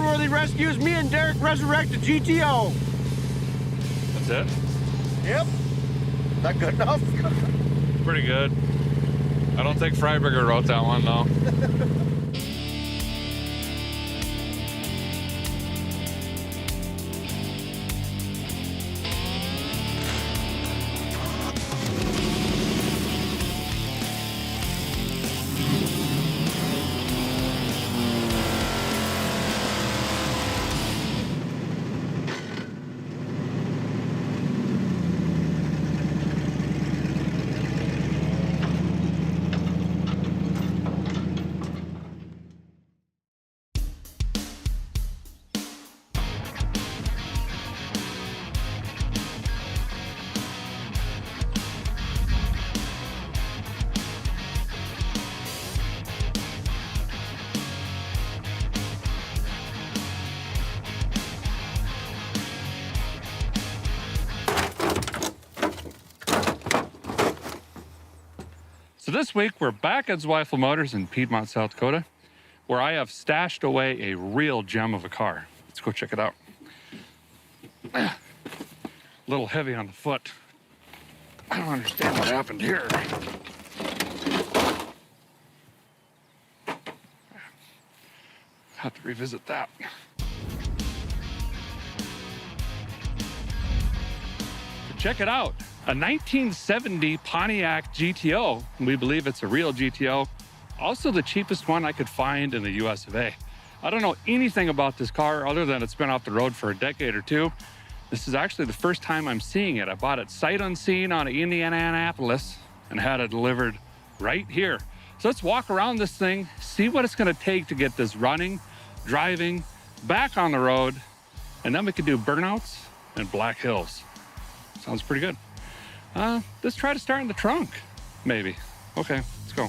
Roadworthy rescues, me and Derek resurrect the GTO. That's it? Yep. That good enough? Pretty good. I don't think Freiberger wrote that one, though. So this week, we're back at Zweifel Motors in Piedmont, South Dakota, where I have stashed away a real gem of a car. Let's go check it out. A little heavy on the foot. I don't understand what happened here. Have to revisit that. Check it out. A 1970 Pontiac GTO. We believe it's a real GTO. Also the cheapest one I could find in the US of A. I don't know anything about this car other than it's been off the road for a decade or two. This is actually the first time I'm seeing it. I bought it sight unseen out of Indianapolis and had it delivered right here. So let's walk around this thing, see what it's gonna take to get this running, driving, back on the road, and then we could do burnouts and Black Hills. Sounds pretty good. Let's try to start in the trunk, maybe. Okay, let's go.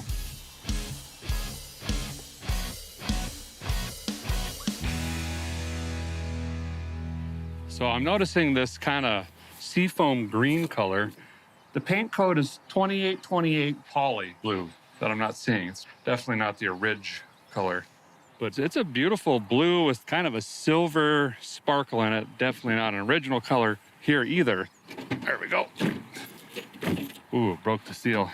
So I'm noticing this kind of seafoam green color. The paint code is 2828 poly blue that I'm not seeing. It's definitely not the Ridge color, but it's a beautiful blue with kind of a silver sparkle in it. Definitely not an original color here either. There we go. Ooh, broke the seal.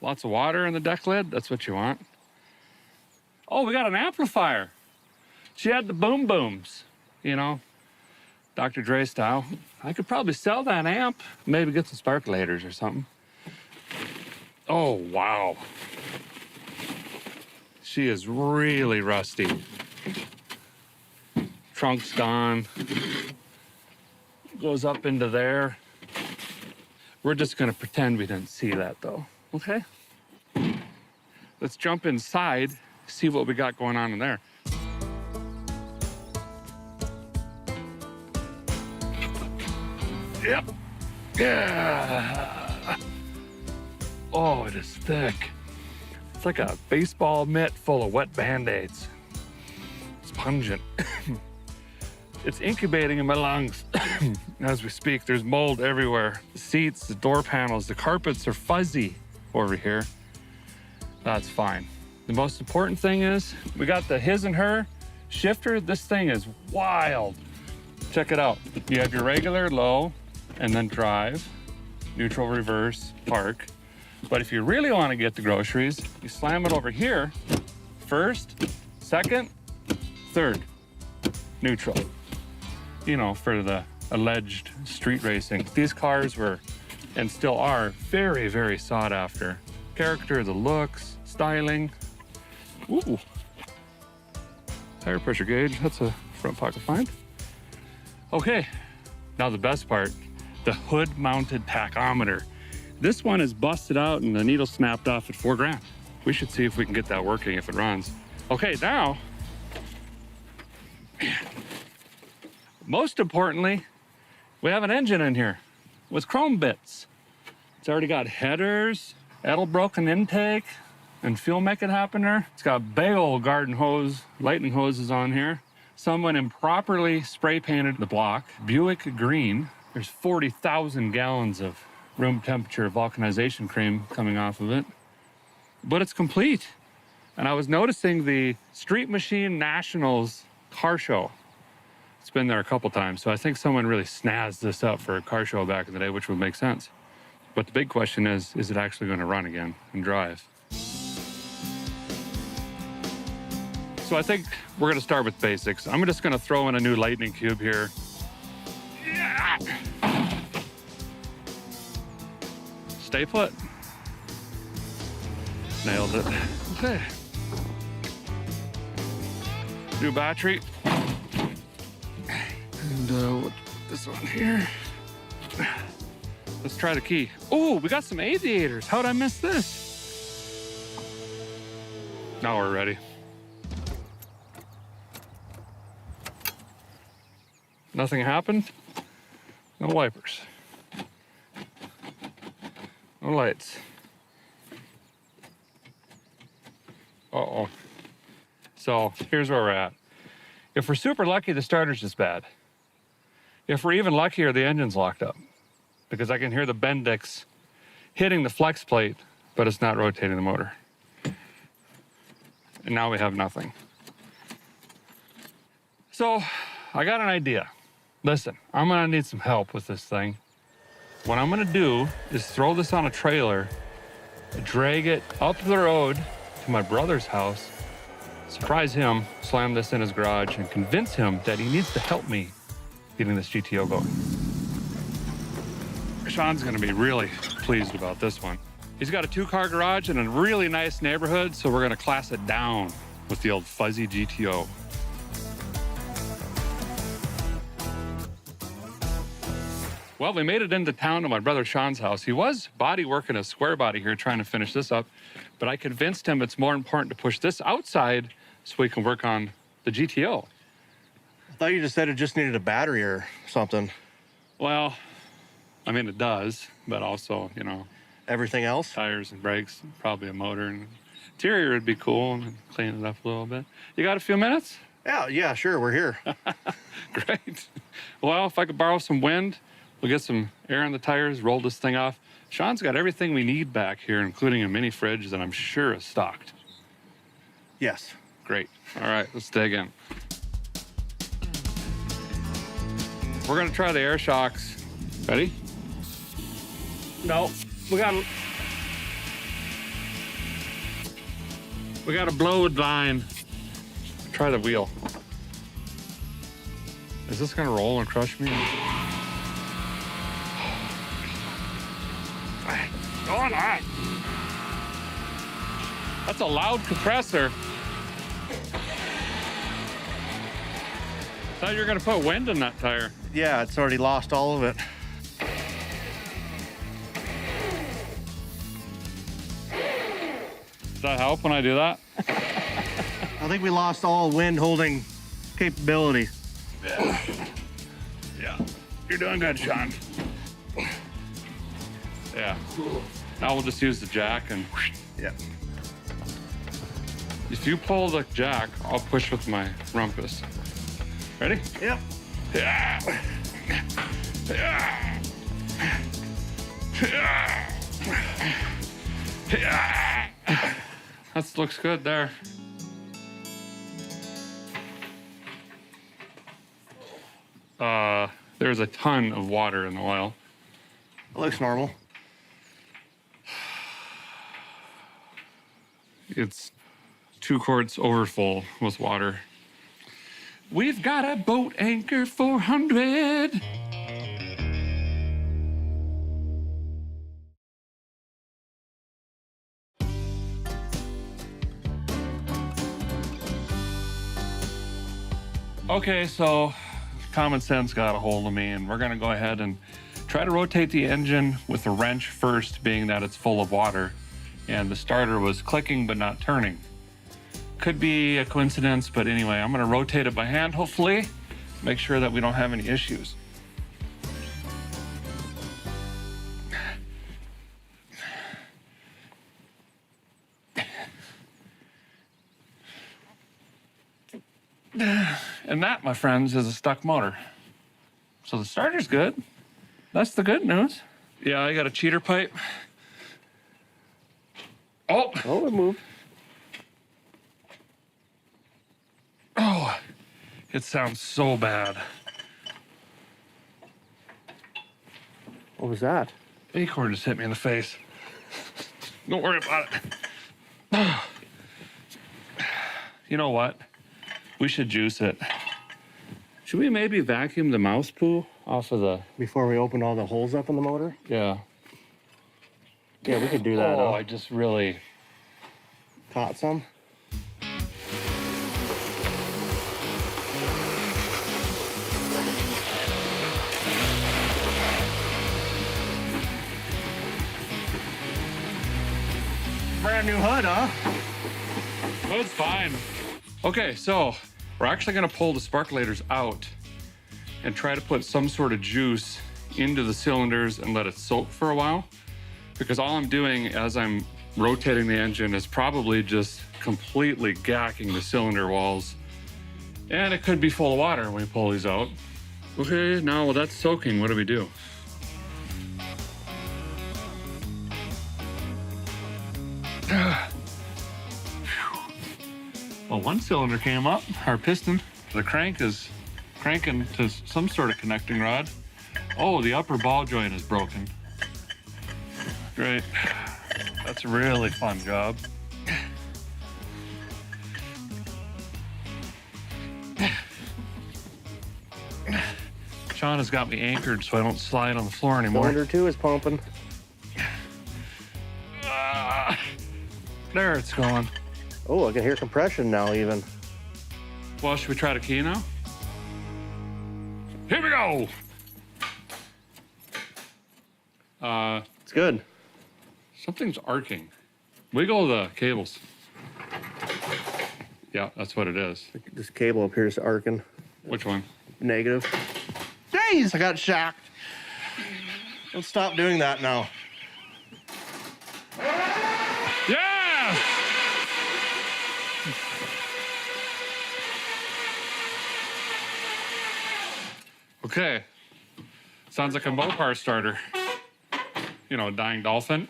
Lots of water in the deck lid. That's what you want. Oh, we got an amplifier. She had the boom booms, you know, Dr. Dre style. I could probably sell that amp, maybe get some sparkulators or something. Oh, wow. She is really rusty. Trunk's gone. Goes up into there. We're just gonna pretend we didn't see that though, okay? Let's jump inside, see what we got going on in there. Yep, yeah. Oh, it is thick. It's like a baseball mitt full of wet Band-Aids. It's pungent. It's incubating in my lungs as we speak. There's mold everywhere. The seats, the door panels, the carpets are fuzzy over here. That's fine. The most important thing is we got the his and her shifter. This thing is wild. Check it out. You have your regular low and then drive, neutral, reverse, park. But if you really want to get the groceries, you slam it over here. First, second, third, neutral. You know, for the alleged street racing. These cars were, and still are, very, very sought after. Character, the looks, styling. Ooh. Tire pressure gauge, that's a front pocket find. Okay, now the best part, the hood-mounted tachometer. This one is busted out and the needle snapped off at $4,000. We should see if we can get that working if it runs. Okay, now, most importantly, we have an engine in here with chrome bits. It's already got headers, Edelbroken intake, and fuel make it happen there. It's got big old garden hose, lightning hoses on here. Someone improperly spray painted the block, Buick green. There's 40,000 gallons of room temperature vulcanization cream coming off of it. But it's complete. And I was noticing the Street Machine Nationals car show. It's been there a couple times, so I think someone really snazzed this up for a car show back in the day, which would make sense. But the big question is it actually going to run again and drive? So I think we're going to start with basics. I'm just going to throw in a new lightning cube here. Yeah. Stay put. Nailed it. Okay. New battery. And this one here. Let's try the key. Oh, we got some aviators. How'd I miss this? Now we're ready. Nothing happened. No wipers. No lights. Uh-oh. So here's where we're at. If we're super lucky, the starter's just bad. If we're even luckier, the engine's locked up because I can hear the Bendix hitting the flex plate, but it's not rotating the motor. And now we have nothing. So I got an idea. Listen, I'm gonna need some help with this thing. What I'm gonna do is throw this on a trailer, drag it up the road to my brother's house, surprise him, slam this in his garage, and convince him that he needs to help me getting this GTO going. Sean's gonna be really pleased about this one. He's got a 2-car garage in a really nice neighborhood, so we're gonna class it down with the old fuzzy GTO. Well, we made it into town to my brother Sean's house. He was body working a square body here trying to finish this up, but I convinced him it's more important to push this outside so we can work on the GTO. I thought you just said it just needed a battery or something. Well, I mean, it does, but also, you know. Everything else? Tires and brakes, probably a motor. And interior would be cool and clean it up a little bit. You got a few minutes? Yeah, sure, we're here. Great. Well, if I could borrow some wind, we'll get some air in the tires, roll this thing off. Sean's got everything we need back here, including a mini fridge that I'm sure is stocked. Yes. Great. All right, let's dig in. We're gonna try the air shocks. Ready? No, we gotta blow a line. Try the wheel. Is this gonna roll and crush me? Going on. That's a loud compressor. Thought you were gonna put wind in that tire. Yeah, it's already lost all of it. Does that help when I do that? I think we lost all wind holding capability. Yeah. You're doing good, Sean. Yeah. Now we'll just use the jack and... Yeah. If you pull the jack, I'll push with my rumpus. Ready? Yep. Yeah. Yeah. Yeah. That looks good there. There's a ton of water in the oil. It looks normal. It's 2 quarts overfull with water. We've got a boat anchor 400. Okay, so common sense got a hold of me, and we're gonna go ahead and try to rotate the engine with a wrench first, being that it's full of water, and the starter was clicking but not turning. Could be a coincidence, but anyway, I'm gonna rotate it by hand, hopefully, make sure that we don't have any issues. And that, my friends, is a stuck motor. So the starter's good. That's the good news. Yeah, I got a cheater pipe. Oh, Oh, it moved. It sounds so bad. What was that? Acorn just hit me in the face. Don't worry about it. You know what? We should juice it. Should we maybe vacuum the mouse poo off of the... Before we open all the holes up in the motor? Yeah. Yeah, we could do that. Oh, I just really... Caught some? Brand new hood, huh? Oh, it's fine. Okay, so we're actually gonna pull the sparkulators out and try to put some sort of juice into the cylinders and let it soak for a while. Because all I'm doing as I'm rotating the engine is probably just completely gacking the cylinder walls. And it could be full of water when we pull these out. Okay, now while that's soaking, what do we do? Well, one cylinder came up, our piston. The crank is cranking to some sort of connecting rod. Oh, the upper ball joint is broken. Great. That's a really fun job. Sean has got me anchored so I don't slide on the floor anymore. Cylinder 2 is pumping. There it's going. Oh, I can hear compression now even. Well, should we try the key now? Here we go! It's good. Something's arcing. Wiggle the cables. Yeah, that's what it is. This cable appears arcing. Which one? Negative. Jeez, I got shocked. Let's stop doing that now. Yeah! Okay. Sounds like a Mopar starter. You know, a dying dolphin.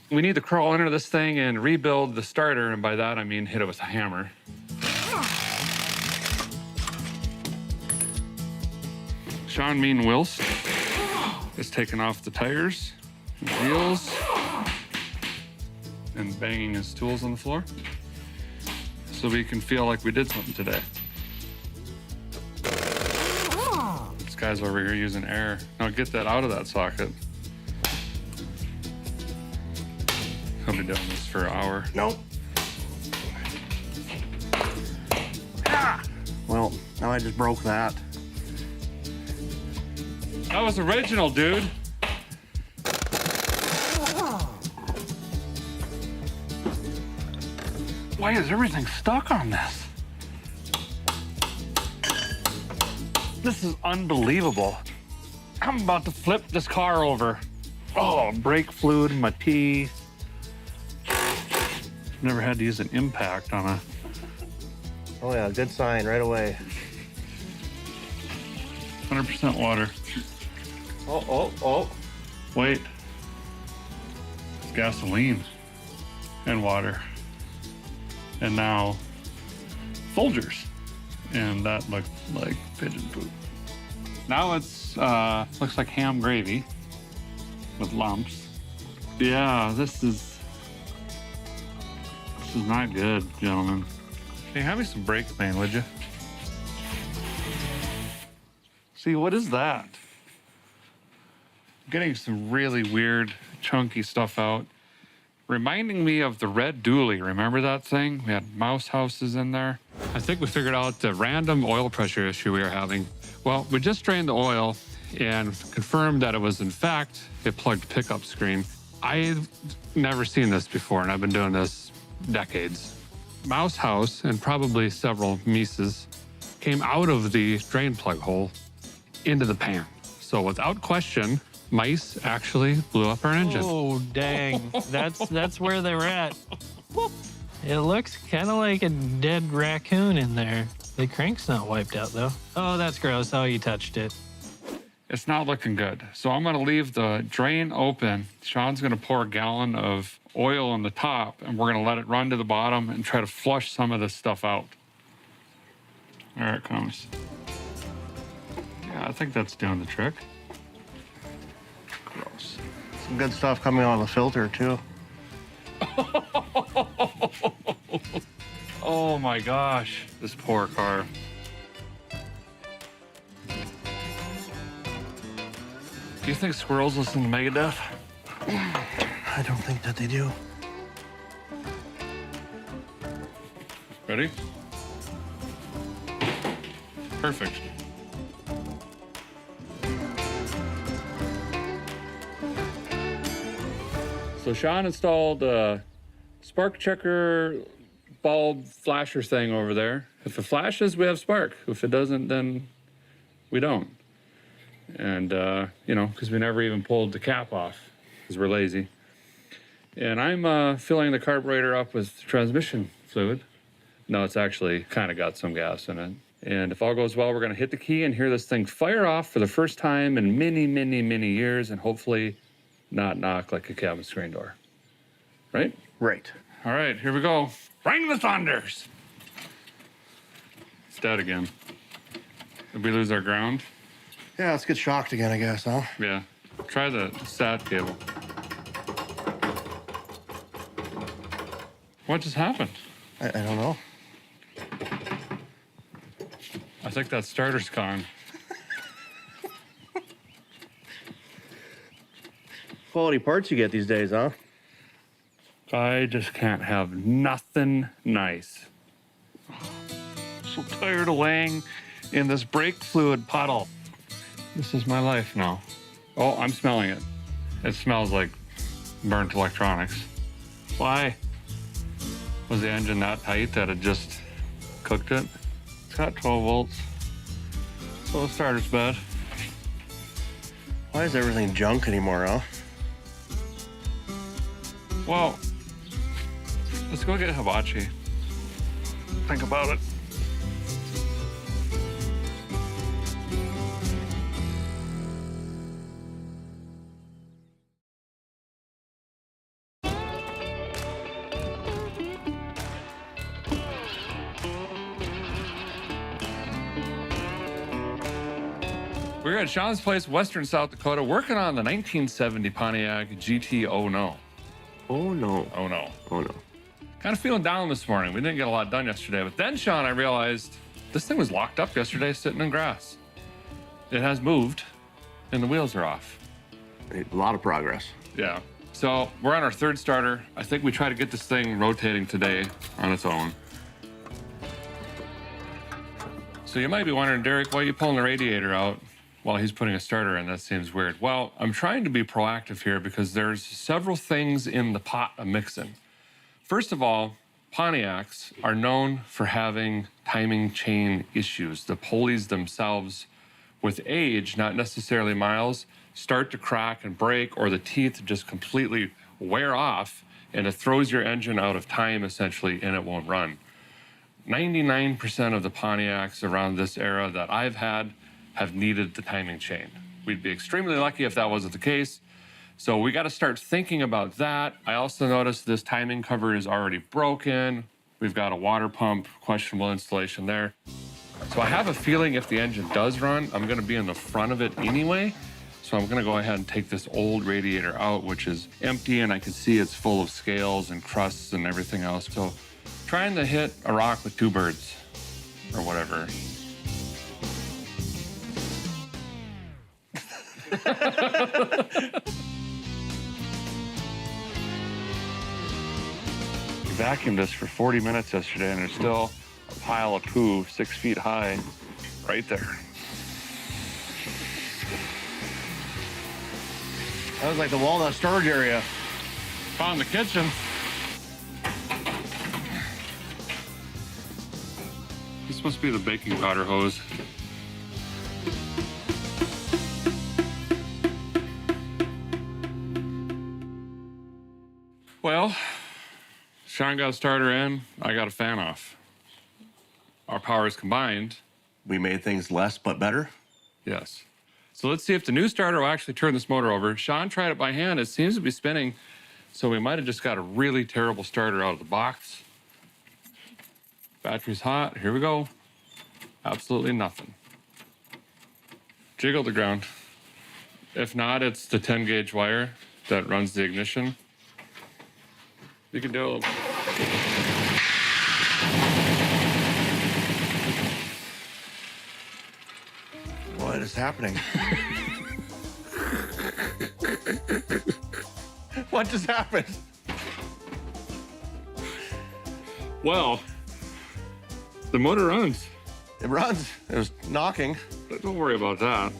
We need to crawl under this thing and rebuild the starter, and by that I mean hit it with a hammer. Sean Mean Wilson is taking off the tires, wheels, and banging his tools on the floor so we can feel like we did something today. This guy's over here using air. Now get that out of that socket. I'll be doing this for an hour. Nope. Ah! Well, now I just broke that. That was original, dude. Why is everything stuck on this? This is unbelievable. I'm about to flip this car over. Oh, brake fluid in my teeth. Never had to use an impact on a... Oh yeah, good sign right away. 100% water. Oh. Wait. It's gasoline and water. And now Folgers. And that looked like pigeon poop. Now it's looks like ham gravy with lumps. Yeah, this is not good, gentlemen. Hey, hand me some brake clean, would you? See, what is that? I'm getting some really weird, chunky stuff out. Reminding me of the red dually. Remember that thing? We had mouse houses in there. I think we figured out the random oil pressure issue we were having. Well, we just drained the oil and confirmed that it was, in fact, a plugged pickup screen. I've never seen this before, and I've been doing this decades. Mouse house and probably several Mises came out of the drain plug hole into the pan. So without question, mice actually blew up our engine. Oh, dang. That's where they're at. It looks kind of like a dead raccoon in there. The crank's not wiped out, though. Oh, that's gross. Oh, you touched it. It's not looking good. So I'm gonna leave the drain open. Sean's gonna pour a gallon of oil on the top and we're gonna let it run to the bottom and try to flush some of this stuff out. There it comes. Yeah, I think that's doing the trick. Gross. Some good stuff coming out of the filter, too. Oh my gosh, this poor car. Do you think squirrels listen to Megadeth? I don't think that they do. Ready? Perfect. So Sean installed a spark checker bulb flasher thing over there. If it flashes, we have spark. If it doesn't, then we don't. And, you know, because we never even pulled the cap off because we're lazy. And I'm filling the carburetor up with transmission fluid. No, it's actually kind of got some gas in it. And if all goes well, we're going to hit the key and hear this thing fire off for the first time in many, many, many years, and hopefully not knock like a cabin screen door. Right? Right. All right, here we go. Bring the thunders. It's dead again. Did we lose our ground? Yeah, let's get shocked again, I guess, huh? Yeah. Try the SAT cable. What just happened? I don't know. I think that starter's gone. Quality parts you get these days, huh? I just can't have nothing nice. I'm so tired of laying in this brake fluid puddle. This is my life now. Oh, I'm smelling it. It smells like burnt electronics. Why? Was the engine that tight that it just cooked it? It's got 12 volts. So the starter's bad. Why is everything junk anymore, huh? Well, let's go get hibachi. Think about it. We're at Sean's place, Western South Dakota, working on the 1970 Pontiac GT Oh No. Oh, no. Oh no. Oh, no. Kind of feeling down this morning. We didn't get a lot done yesterday, but then, Sean, I realized this thing was locked up yesterday sitting in grass. It has moved, and the wheels are off. A lot of progress. Yeah. So we're on our third starter. I think we try to get this thing rotating today on its own. So you might be wondering, Derek, why are you pulling the radiator out while he's putting a starter in? That seems weird. Well, I'm trying to be proactive here because there's several things in the pot of mixing. First of all, Pontiacs are known for having timing chain issues. The pulleys themselves, with age, not necessarily miles, start to crack and break, or the teeth just completely wear off, and it throws your engine out of time, essentially, and it won't run. 99% of the Pontiacs around this era that I've had have needed the timing chain. We'd be extremely lucky if that wasn't the case. So we got to start thinking about that. I also noticed this timing cover is already broken. We've got a water pump, questionable installation there. So I have a feeling if the engine does run, I'm going to be in the front of it anyway. So I'm going to go ahead and take this old radiator out, which is empty, and I can see it's full of scales and crusts and everything else. So trying to hit a rock with two birds or whatever. We vacuumed this for 40 minutes yesterday, and there's still a pile of poo 6 feet high right there. That was like the walnut storage area. Found the kitchen. This must be the baking powder hose. Well, Sean got a starter in, I got a fan off. Our powers combined. We made things less but better. Yes. So let's see if the new starter will actually turn this motor over. Sean tried it by hand. It seems to be spinning. So we might have just got a really terrible starter out of the box. Battery's hot. Here we go. Absolutely nothing. Jiggle the ground. If not, it's the 10 gauge wire that runs the ignition. You can do it. What is happening? What just happened? Well, the motor runs. It runs. It was knocking. But don't worry about that.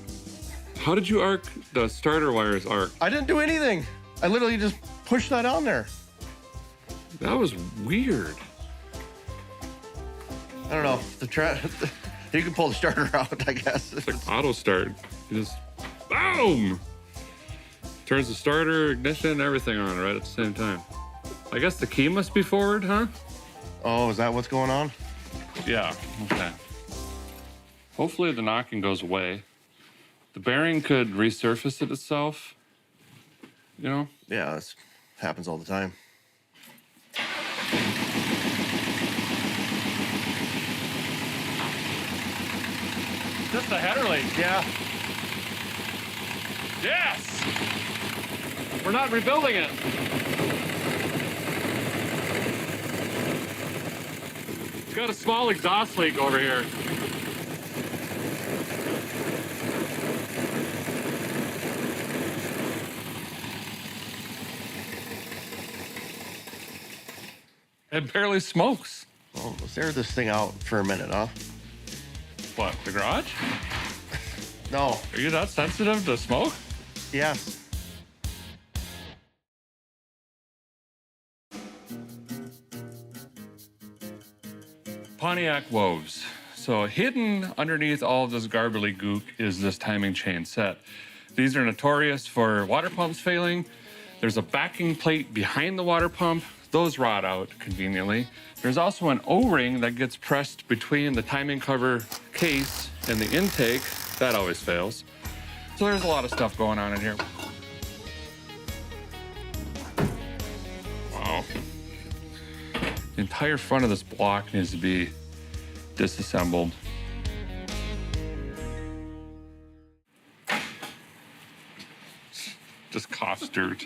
How did you arc the starter wires arc? I didn't do anything. I literally just pushed that on there. That was weird. I don't know. You can pull the starter out, I guess. It's like auto start. You just boom! Turns the starter, ignition, everything on right at the same time. I guess the key must be forward, huh? Oh, is that what's going on? Yeah, okay. Hopefully the knocking goes away. The bearing could resurface it itself, you know? Yeah, this happens all the time. Just the header leak. Yeah. Yes! We're not rebuilding it. It's got a small exhaust leak over here. It barely smokes. Well, let's air this thing out for a minute, huh? What, the garage? No. Are you that sensitive to smoke? Yes. Pontiac woes. So hidden underneath all of this garbly gook is this timing chain set. These are notorious for water pumps failing. There's a backing plate behind the water pump. Those rot out conveniently. There's also an O-ring that gets pressed between the timing cover case and the intake. That always fails. So there's a lot of stuff going on in here. Wow. The entire front of this block needs to be disassembled. Just coughs dirt.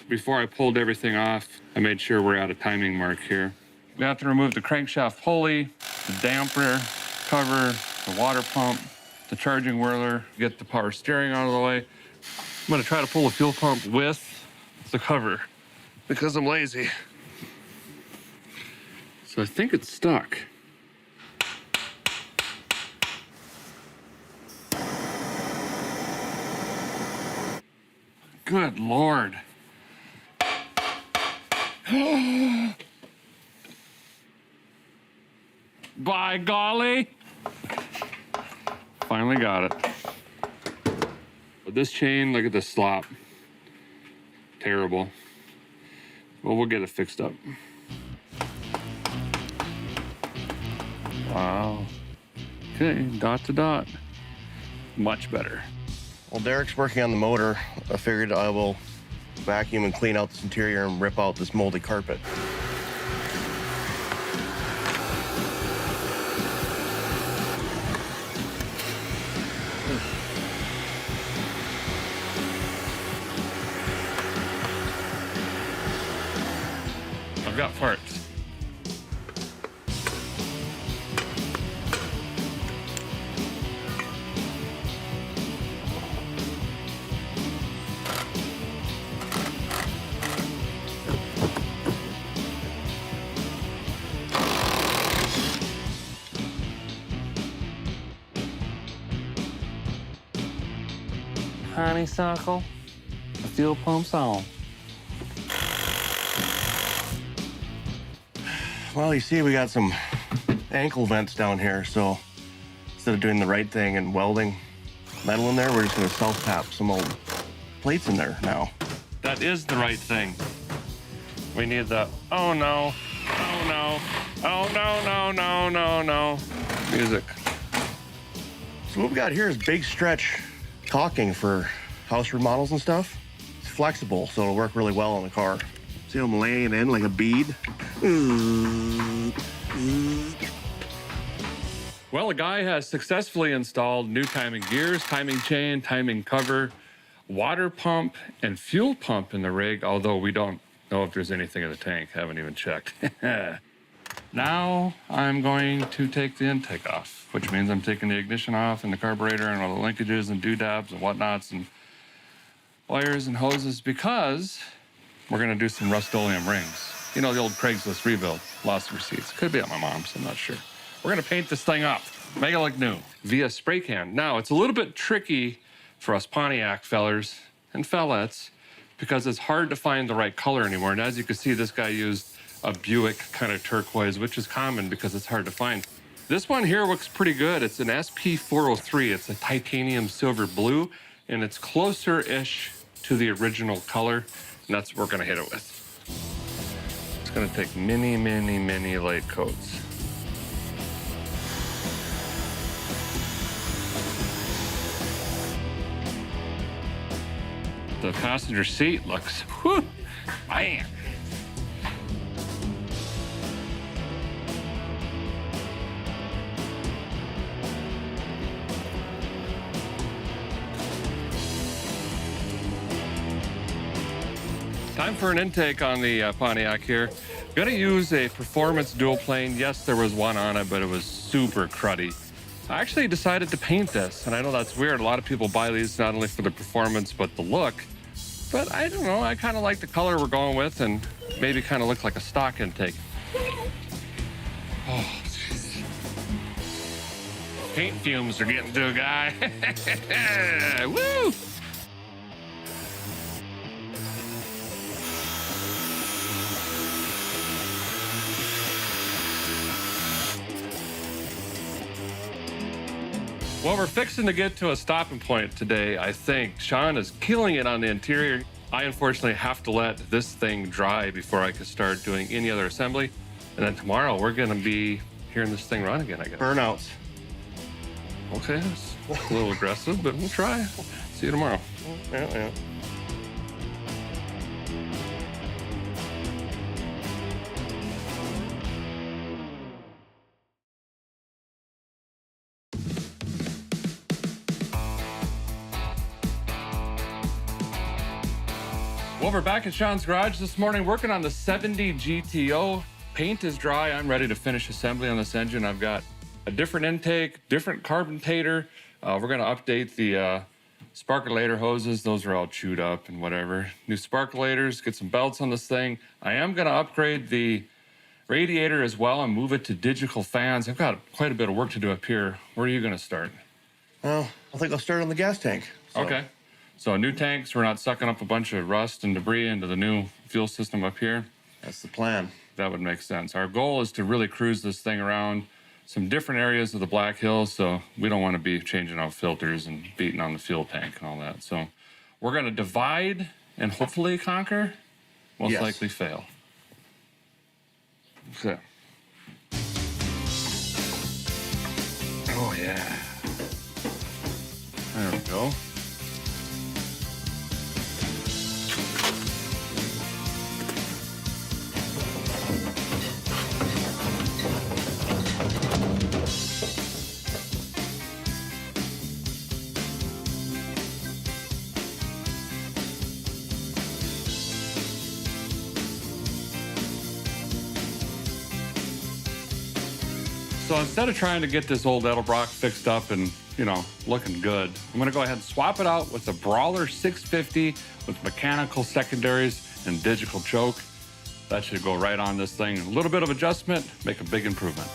Before I pulled everything off, I made sure we're at a timing mark here. We have to remove the crankshaft pulley, the damper cover, the water pump, the charging whirler, get the power steering out of the way. I'm gonna try to pull the fuel pump with the cover because I'm lazy. So I think it's stuck. Good Lord. By golly. Finally got it. But this chain, look at this slop. Terrible. Well, we'll get it fixed up. Wow. Okay, dot to dot. Much better. While Derek's working on the motor, I figured I will vacuum and clean out this interior and rip out this moldy carpet. I've got parts. Honeysuckle, the fuel pump's on. Well, you see, we got some ankle vents down here, so instead of doing the right thing and welding metal in there, we're just gonna self-tap some old plates in there now. That is the right thing. We need the, oh no, oh no, oh no, no, no, no, no, music. So what we got here is big stretch caulking for house remodels and stuff. It's flexible, so it'll work really well on the car. See how I'm laying in like a bead? Well, a guy has successfully installed new timing gears, timing chain, timing cover, water pump, and fuel pump in the rig, although we don't know if there's anything in the tank. Haven't even checked. Now I'm going to take the intake off, which means I'm taking the ignition off and the carburetor and all the linkages and doodads and whatnots and wires and hoses, because we're going to do some Rust-Oleum rings. You know, the old Craigslist rebuild, lost receipts. Could be at my mom's, I'm not sure. We're going to paint this thing up, make it look new via spray can. Now, it's a little bit tricky for us Pontiac fellers and fellettes because it's hard to find the right color anymore. And as you can see, this guy used a Buick kind of turquoise, which is common because it's hard to find. This one here looks pretty good. It's an SP403. It's a titanium silver blue, and it's closer-ish to the original color, and that's what we're gonna hit it with. It's gonna take many, many, many light coats. The passenger seat looks, whew, man. Time for an intake on the Pontiac here. Gonna use a performance dual plane. Yes, there was one on it, but it was super cruddy. I actually decided to paint this, and I know that's weird. A lot of people buy these not only for the performance, but the look. But I don't know, I kind of like the color we're going with and maybe kind of look like a stock intake. Oh, jeez. Paint fumes are getting to a guy. Woo! Well, we're fixing to get to a stopping point today, I think. Sean is killing it on the interior. I unfortunately have to let this thing dry before I can start doing any other assembly. And then tomorrow we're gonna be hearing this thing run again, I guess. Burnouts. Okay, that's a little aggressive, but we'll try. See you tomorrow. Yeah. Well, we're back at Sean's garage this morning working on the 70 GTO. Paint is dry. I'm ready to finish assembly on this engine. I've got a different intake, different carbontator. We're gonna update the sparkulator hoses. Those are all chewed up and whatever. New sparkulators, get some belts on this thing. I am gonna upgrade the radiator as well and move it to digital fans. I've got quite a bit of work to do up here. Where are you gonna start? Well, I think I'll start on the gas tank. Okay. So new tanks, we're not sucking up a bunch of rust and debris into the new fuel system up here. That's the plan. That would make sense. Our goal is to really cruise this thing around some different areas of the Black Hills, so we don't want to be changing out filters and beating on the fuel tank and all that. So we're going to divide and hopefully conquer, most likely fail. So. Oh, yeah. There we go. So instead of trying to get this old Edelbrock fixed up and, you know, looking good, I'm gonna go ahead and swap it out with a Brawler 650 with mechanical secondaries and digital choke. That should go right on this thing. A little bit of adjustment, make a big improvement.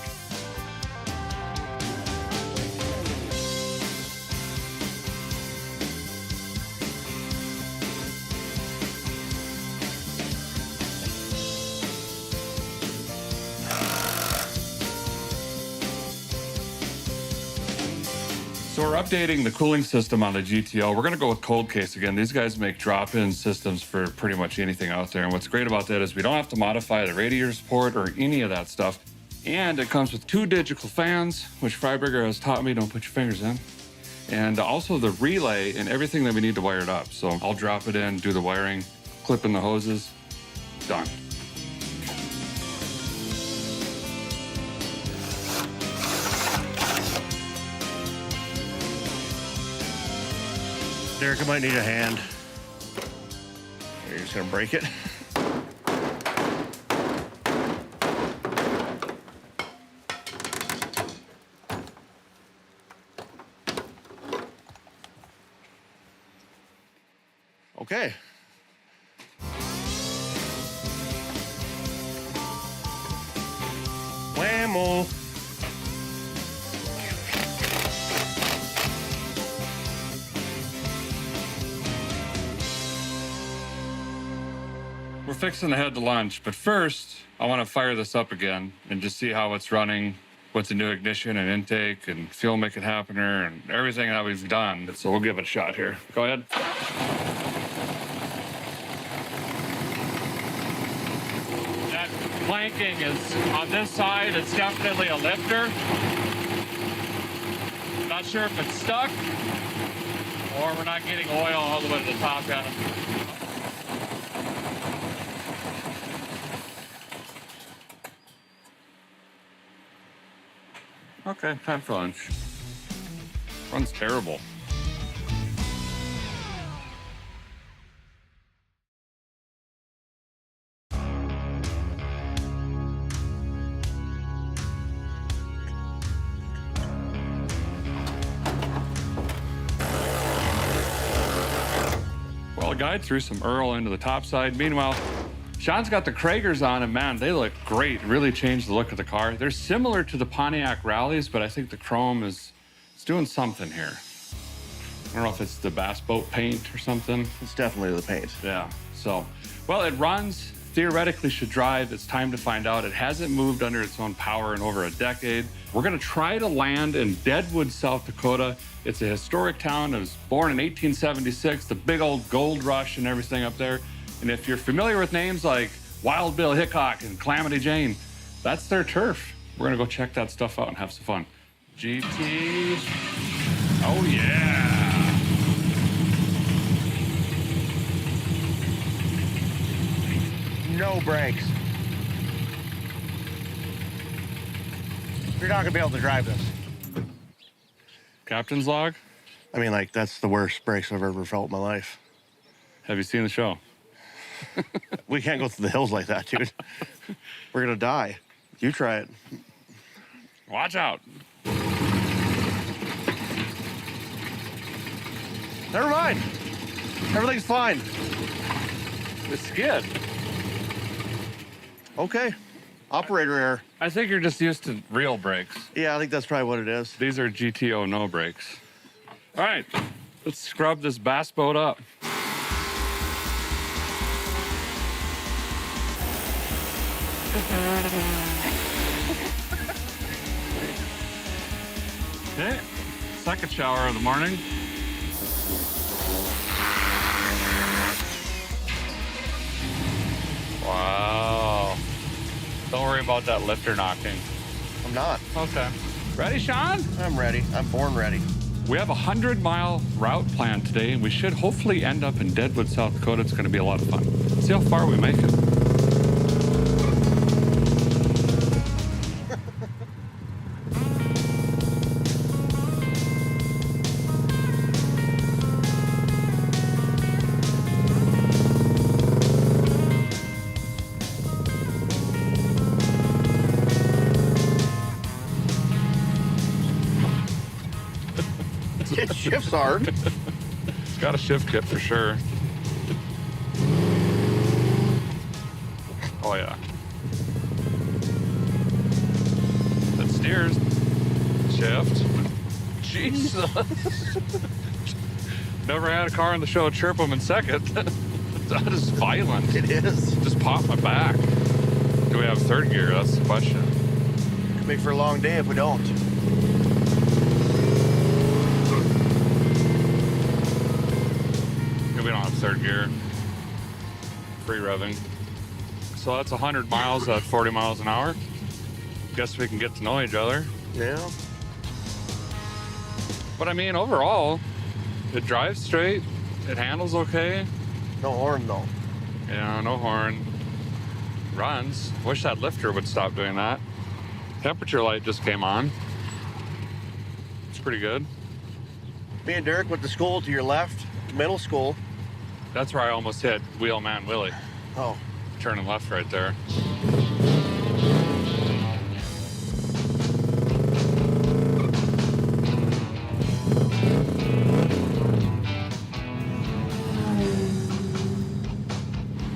So we're updating the cooling system on the GTO. We're gonna go with cold case again. These guys make drop-in systems for pretty much anything out there. And what's great about that is we don't have to modify the radiator support or any of that stuff. And it comes with 2 digital fans, which Freiberger has taught me, don't put your fingers in. and also the relay and everything that we need to wire it up. So I'll drop it in, do the wiring, clip in the hoses, done. Derek, I might need a hand. You're just gonna break it. Okay. Whammo. We're fixing to head to lunch, but first, I want to fire this up again and just see how it's running, what's a new ignition and intake and fuel make it happener and everything that we've done. So we'll give it a shot here. Go ahead. That planking is on this side. It's definitely a lifter. Not sure if it's stuck or we're not getting oil all the way to the top yet. Okay, time for lunch. Runs terrible. Well, the guy threw some Earl into the top side. Meanwhile, Sean's got the Kragers on, and man, they look great. Really changed the look of the car. They're similar to the Pontiac Rallies, but I think the chrome is doing something here. I don't know if it's the bass boat paint or something. It's definitely the paint. Yeah, so, well, it runs, theoretically should drive. It's time to find out. It hasn't moved under its own power in over a decade. We're gonna try to land in Deadwood, South Dakota. It's a historic town. It was born in 1876, the big old gold rush and everything up there. And if you're familiar with names like Wild Bill Hickok and Calamity Jane, that's their turf. We're gonna go check that stuff out and have some fun. GT, oh yeah. No brakes. You're not gonna be able to drive this. Captain's log? I mean, like, that's the worst brakes I've ever felt in my life. Have you seen the show? We can't go through the hills like that, dude. We're gonna die. You try it. Watch out. Never mind. Everything's fine. The skid. Okay. Operator error. I think you're just used to real brakes. Yeah, I think that's probably what it is. These are GTO no brakes. All right, let's scrub this bass boat up. Okay, second shower of the morning. Wow. Don't worry about that lifter knocking. I'm not. Okay. Ready, Sean? I'm ready. I'm born ready. We have a 100-mile route planned today, and we should hopefully end up in Deadwood, South Dakota. It's going to be a lot of fun. Let's see how far we make it. It shifts hard. It's got a shift kit for sure. Oh, yeah. That steers. Shift. Jesus. Never had a car in the show chirp them in second. That is violent. It is. Just popped my back. Do we have third gear? That's the question. Could make for a long day if we don't. We don't have third gear. Free revving. So that's 100 miles at 40 miles an hour. Guess we can get to know each other. Yeah. But I mean, overall, it drives straight. It handles okay. No horn though. Yeah, no horn. Runs. Wish that lifter would stop doing that. Temperature light just came on. It's pretty good. Me and Derek went to school to your left, middle school. That's where I almost hit Wheelman Willie. Oh. Turning left right there.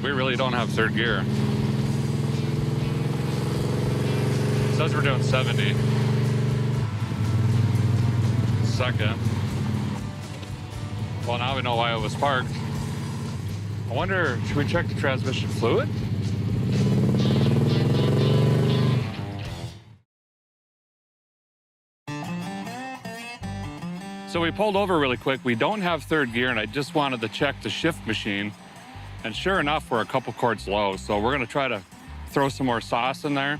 We really don't have third gear. It says we're doing 70. Second. Well, now we know why it was parked. I wonder, should we check the transmission fluid? So we pulled over really quick. We don't have third gear, and I just wanted to check the shift machine. And sure enough, we're a couple quarts low. So we're gonna try to throw some more sauce in there,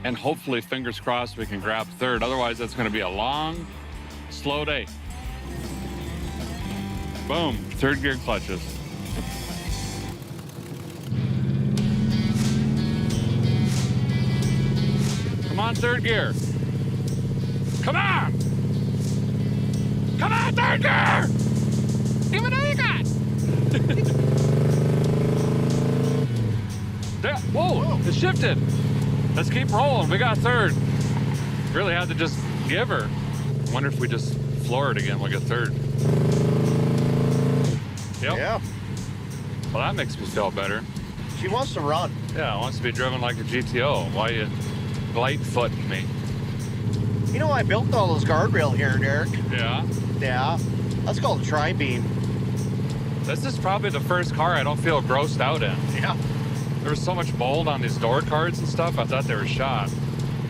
and hopefully, fingers crossed, we can grab third. Otherwise, that's gonna be a long, slow day. Boom, third gear clutches. Come on, third gear. Come on! Come on, third gear! Give it all you got! There, whoa, it shifted. Let's keep rolling, we got third. Really had to just give her. I wonder if we just floor it again, we'll get third. Yep. Yeah. Well, that makes me feel better. She wants to run. Yeah, wants to be driven like a GTO. Why you light-footing me? You know, I built all those guardrail here, Derek. Yeah. Yeah. That's called a tri-beam. This is probably the first car I don't feel grossed out in. Yeah. There was so much mold on these door cards and stuff, I thought they were shot.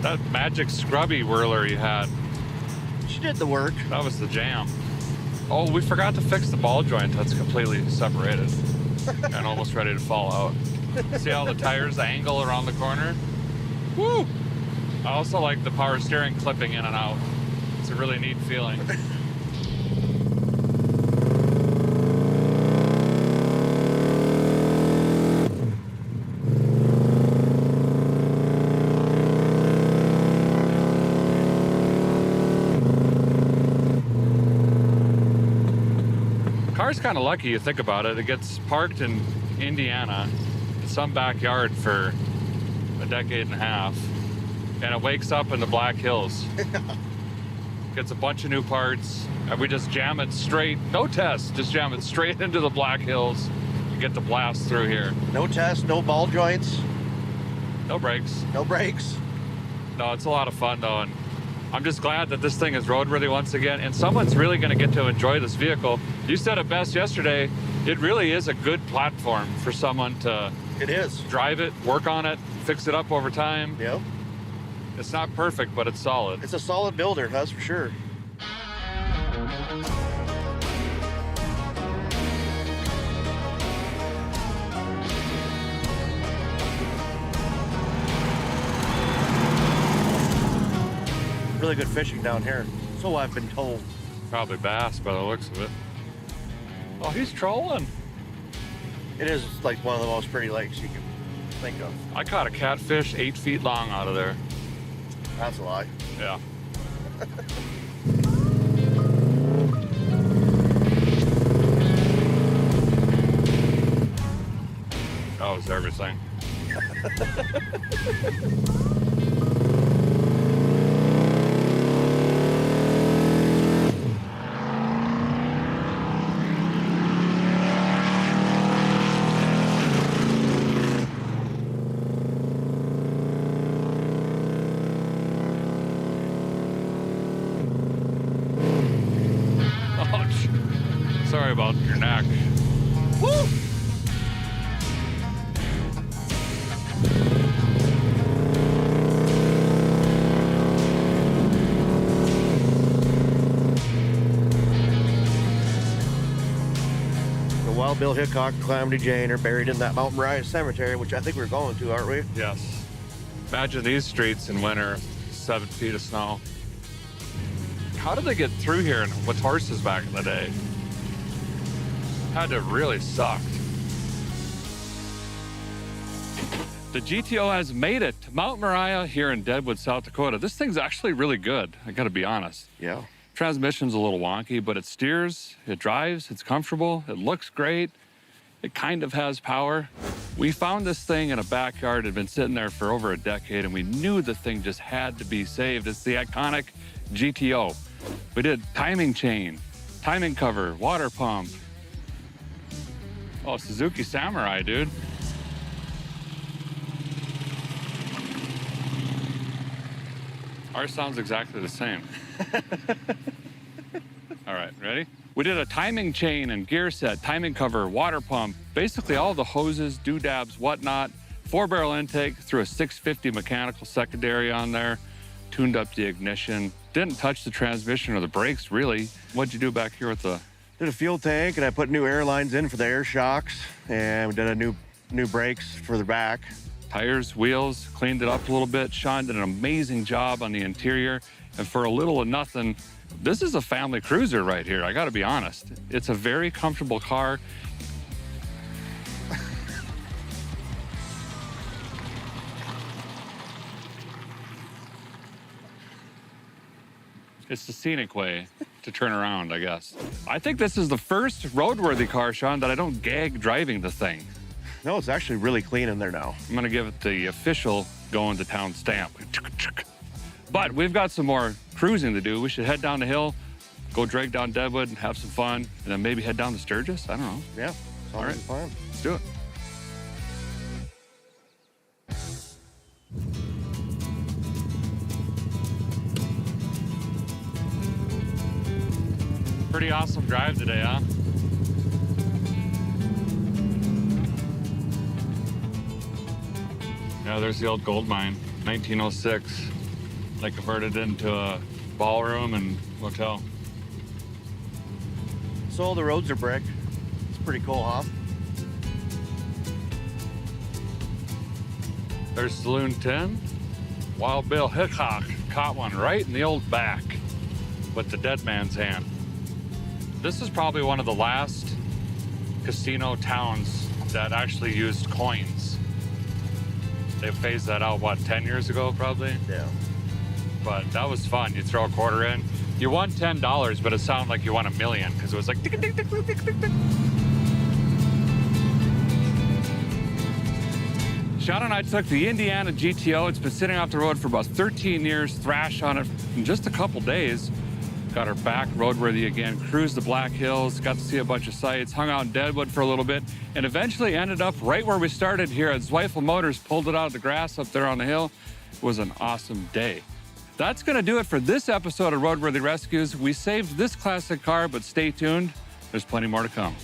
That magic scrubby whirler you had, She did the work. that was the jam. Oh, we forgot to fix the ball joint that's completely separated and almost ready to fall out. See how the tires angle around the corner? Woo! I also like the power steering clipping in and out. It's a really neat feeling. Car's kind of lucky, you think about it. It gets parked in Indiana, in some backyard for a decade and a half, and it wakes up in the Black Hills. Gets a bunch of new parts, and we just jam it straight, no test, just jam it straight into the Black Hills and get the blast through here. No test, no ball joints, No brakes. no brakes. No, it's a lot of fun though, and I'm just glad that this thing is roadworthy once again, and someone's really going to get to enjoy this vehicle. You said it best yesterday, it really is a good platform for someone to It is. drive it, work on it, fix it up over time. Yep. It's not perfect, but it's solid. It's a solid builder, that's for sure. Really good fishing down here, so I've been told. Probably bass by the looks of it. Oh, he's trolling. It is like one of the most pretty lakes you can think of. I caught a catfish 8 feet long out of there. That's a lie. Yeah. That was everything. Sorry about your neck. Woo! The Wild Bill Hickok and Calamity Jane are buried in that Mountain Rise Cemetery, which I think we're going to, aren't we? Yes. Imagine these streets in winter, 7 feet of snow. how did they get through here and with horses back in the day? Had to really sucked. The GTO has made it to Mount Moriah here in Deadwood, South Dakota. This thing's actually really good, I gotta be honest. Yeah. Transmission's a little wonky, but it steers, it drives, it's comfortable, it looks great. It kind of has power. We found this thing in a backyard. It had been sitting there for over a decade, and we knew the thing just had to be saved. It's the iconic GTO. We did timing chain, timing cover, water pump. Oh, Suzuki Samurai, dude. Ours sounds exactly the same. All right, ready? We did a timing chain and gear set, timing cover, water pump, basically all the hoses, doodads, whatnot, 4-barrel intake, threw a 650 mechanical secondary on there, tuned up the ignition, didn't touch the transmission or the brakes, really. What'd you do back here with the... Did a fuel tank, and I put new air lines in for the air shocks, and we did a new brakes for the back. Tires, wheels, cleaned it up a little bit. Sean did an amazing job on the interior, and for a little or nothing, this is a family cruiser right here, I gotta be honest. It's a very comfortable car. It's the scenic way to turn around, I guess. I think this is the first roadworthy car, Sean, that I don't gag driving the thing. No, it's actually really clean in there now. I'm gonna give it the official going to town stamp. But we've got some more cruising to do. We should head down the hill, go drag down Deadwood and have some fun, and then maybe head down to Sturgis. I don't know. Yeah, all right, fine. Let's do it. Pretty awesome drive today, huh? Yeah, there's the old gold mine, 1906. They converted it into a ballroom and hotel. So the roads are brick. It's pretty cool, huh? There's Saloon 10. Wild Bill Hickok caught one right in the old back with the dead man's hand. This is probably one of the last casino towns that actually used coins. They phased that out, what, 10 years ago, probably? Yeah. But that was fun. You throw a quarter in. You won $10, but it sounded like you won $1 million because it was like tick, tick, tick, tick, tick, tick, tick. Sean and I took the Indiana GTO. It's been sitting off the road for about 13 years, thrashed on it in just a couple days. Got her back roadworthy again, cruised the Black Hills, got to see a bunch of sights, hung out in Deadwood for a little bit, and eventually ended up right where we started here at Zweifel Motors, pulled it out of the grass up there on the hill. It was an awesome day. That's gonna do it for this episode of Roadworthy Rescues. We saved this classic car, but stay tuned. There's plenty more to come.